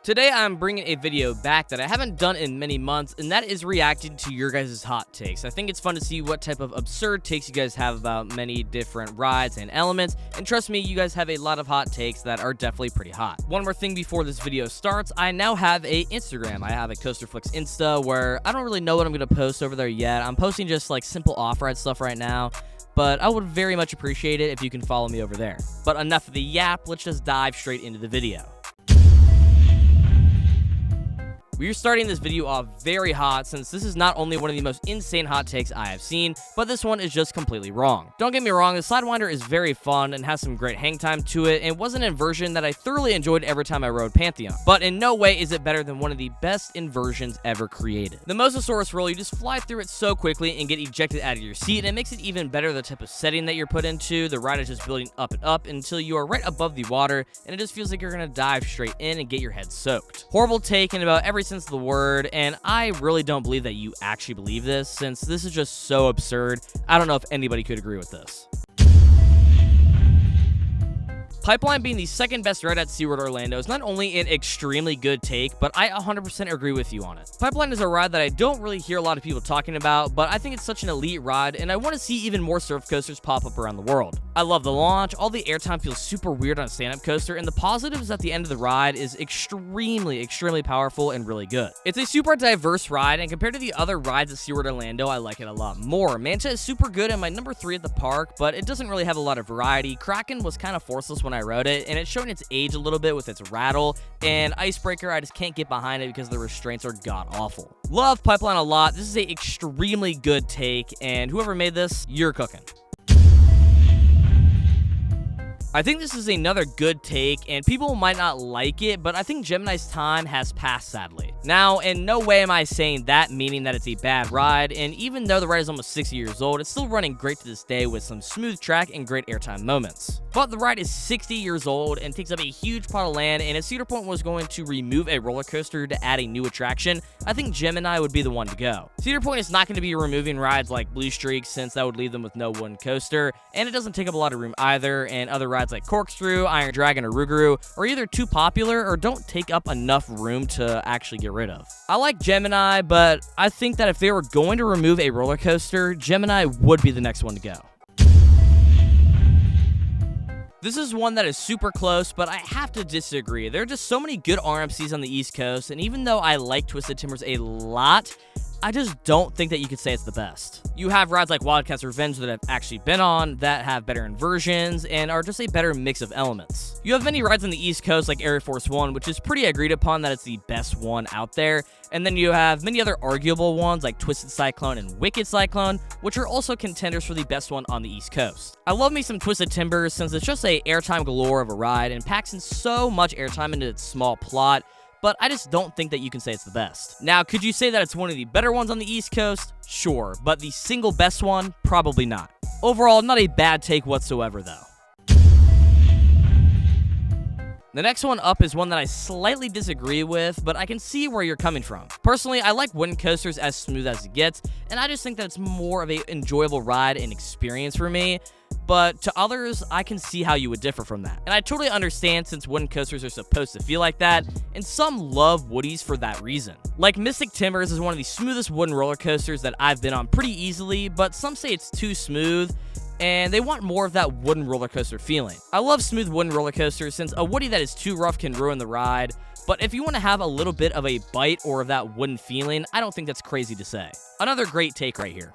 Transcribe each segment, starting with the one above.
Today I'm bringing a video back that I haven't done in many months, and that is reacting to your guys' hot takes. I think it's fun to see what type of absurd takes you guys have about many different rides and elements, and trust me, you guys have a lot of hot takes that are definitely pretty hot. One more thing before this video starts, I now have a Instagram. I have a CoasterFlix Insta where I don't really know what I'm going to post over there yet. I'm posting just like simple off-ride stuff right now, but I would very much appreciate it if you can follow me over there. But enough of the yap, let's just dive straight into the video. We're starting this video off very hot since this is not only one of the most insane hot takes I have seen, but this one is just completely wrong. Don't get me wrong, the Sidewinder is very fun and has some great hang time to it, and was an inversion that I thoroughly enjoyed every time I rode Pantheon. But in no way is it better than one of the best inversions ever created. The mosasaurs roll, you just fly through it so quickly and get ejected out of your seat, and it makes it even better the type of setting that you're put into. The ride is just building up and up until you are right above the water, and it just feels like you're gonna dive straight in and get your head soaked. Horrible take in about every sense of the word, and I really don't believe that you actually believe this, since this is just so absurd. I don't know if anybody could agree with this. Pipeline being the second best ride at SeaWorld Orlando is not only an extremely good take, but I 100% agree with you on it. Pipeline is a ride that I don't really hear a lot of people talking about, but I think it's such an elite ride, and I want to see even more surf coasters pop up around the world. I love the launch, all the airtime feels super weird on a stand-up coaster, and the positives at the end of the ride is extremely powerful and really good. It's a super diverse ride, and compared to the other rides at SeaWorld Orlando, I like it a lot more. Manta is super good and my number 3 at the park, but it doesn't really have a lot of variety. Kraken was kind of forceless when I rode it, and it's showing its age a little bit with its rattle, and Icebreaker, I just can't get behind it because the restraints are god-awful. Love Pipeline a lot. This is a extremely good take, and whoever made this, you're cooking. I think this is another good take, and people might not like it, but I think Gemini's time has passed, sadly. Now, in no way am I saying that, meaning that it's a bad ride, and even though the ride is almost 60 years old, it's still running great to this day with some smooth track and great airtime moments. But the ride is 60 years old and takes up a huge plot of land, and if Cedar Point was going to remove a roller coaster to add a new attraction, I think Gemini would be the one to go. Cedar Point is not going to be removing rides like Blue Streak, since that would leave them with no wooden coaster, and it doesn't take up a lot of room either, and other rides like Corkscrew, Iron Dragon, or Rougarou are either too popular or don't take up enough room to actually get rid of. I like Gemini, but I think that if they were going to remove a roller coaster, Gemini would be the next one to go. This is one that is super close, but I have to disagree. There are just so many good RMCs on the East Coast, and even though I like Twisted Timbers a lot, I just don't think that you could say it's the best. You have rides like Wildcat's Revenge that I've actually been on that have better inversions and are just a better mix of elements. You have many rides on the East Coast like Air Force One, which is pretty agreed upon that it's the best one out there. And then you have many other arguable ones like Twisted Cyclone and Wicked Cyclone, which are also contenders for the best one on the East Coast. I love me some Twisted Timbers since it's just a airtime galore of a ride and packs in so much airtime into its small plot, but I just don't think that you can say it's the best. Now, could you say that it's one of the better ones on the East Coast? Sure, but the single best one? Probably not. Overall, not a bad take whatsoever, though. The next one up is one that I slightly disagree with, but I can see where you're coming from. Personally, I like wooden coasters as smooth as it gets, and I just think that it's more of an enjoyable ride and experience for me. But to others, I can see how you would differ from that. And I totally understand since wooden coasters are supposed to feel like that, and some love woodies for that reason. Like Mystic Timbers is one of the smoothest wooden roller coasters that I've been on pretty easily, but some say it's too smooth, and they want more of that wooden roller coaster feeling. I love smooth wooden roller coasters since a woody that is too rough can ruin the ride, but if you want to have a little bit of a bite or of that wooden feeling, I don't think that's crazy to say. Another great take right here.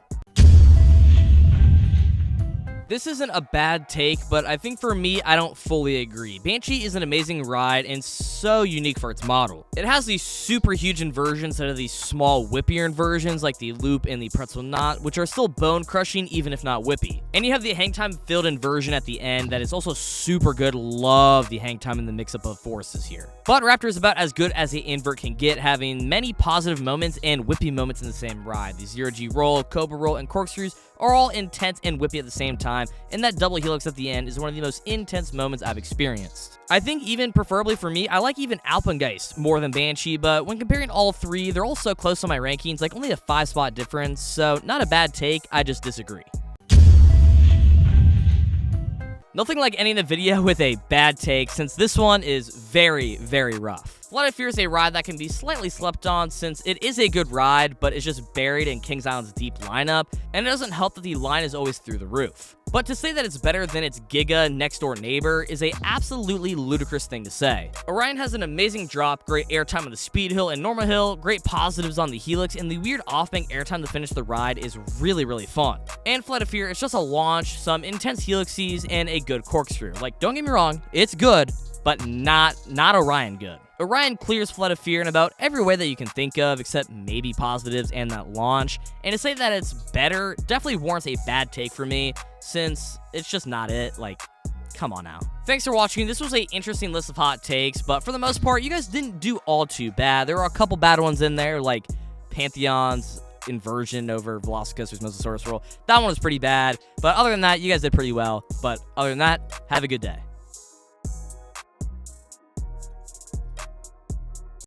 This isn't a bad take, but I think for me, I don't fully agree. Banshee is an amazing ride and so unique for its model. It has these super huge inversions instead of these small whippier inversions like the loop and the pretzel knot, which are still bone crushing even if not whippy. And you have the hang time filled inversion at the end that is also super good. Love the hang time and the mix up of forces here. But Raptor is about as good as the invert can get, having many positive moments and whippy moments in the same ride. The 0G roll, Cobra roll, and corkscrews are all intense and whippy at the same time, and that double helix at the end is one of the most intense moments I've experienced. I think even preferably for me, I like even Alpengeist more than Banshee, but when comparing all three, they're all so close on my rankings, like only a 5-spot difference, so not a bad take, I just disagree. Nothing like ending a video with a bad take, since this one is very, very rough. Flight of Fear is a ride that can be slightly slept on since it is a good ride, but it's just buried in Kings Island's deep lineup, and it doesn't help that the line is always through the roof. But to say that it's better than its Giga next-door neighbor is a absolutely ludicrous thing to say. Orion has an amazing drop, great airtime on the speed hill and normal hill, great positives on the helix, and the weird off-bank airtime to finish the ride is really, really fun. And Flight of Fear is just a launch, some intense helices, and a good corkscrew. Like, don't get me wrong, it's good, but not Orion good. Orion clears Flight of Fear in about every way that you can think of, except maybe positives and that launch. And to say that it's better definitely warrants a bad take for me, since it's just not it. Like, come on now. Thanks for watching. This was an interesting list of hot takes, but for the most part, you guys didn't do all too bad. There were a couple bad ones in there, like Pantheon's inversion over Velocicoaster's mosasaurs roll. That one was pretty bad, but other than that, you guys did pretty well. But other than that, have a good day.